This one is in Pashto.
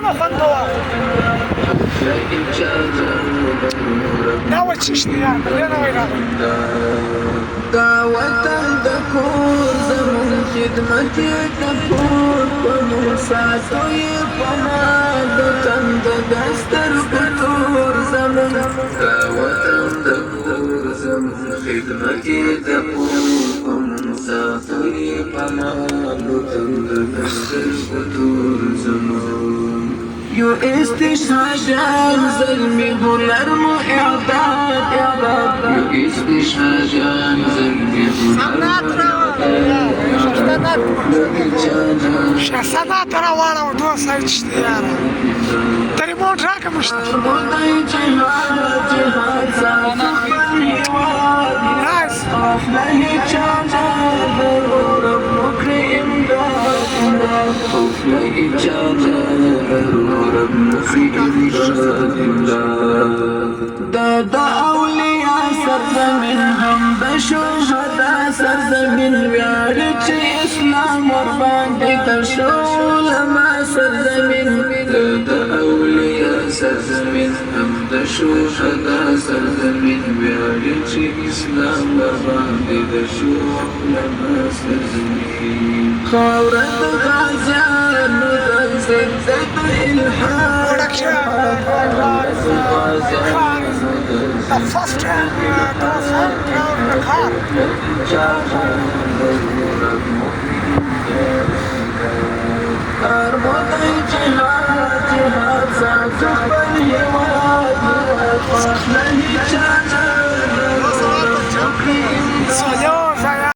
ما فندوا ناوي تشتي يعني أنا وين دعوة دكور زمون خدمتي دكور ومساعدي بمال تند دستر كتور زمون دعوة دكور زمون خدمتي دكور ومساعدي بمال تند دستر كتور زمون يو استشهاد زلمي هنر مو إعداد يو استشهاد زلمي شخصنات روانة ودوسة اشتيارة تريمون راكب مشتاق نايس دا أولياء سرزمين هم بشهداء سرزمين ويارج إسلام وربان ترشو لما سرزمين دا أولياء سرزمين هم بشهداء سرزمين ويارج إسلام وربان ترشو لما سرزمين خاورة غازيان نغزل زيت الإلحاد the first time to the car.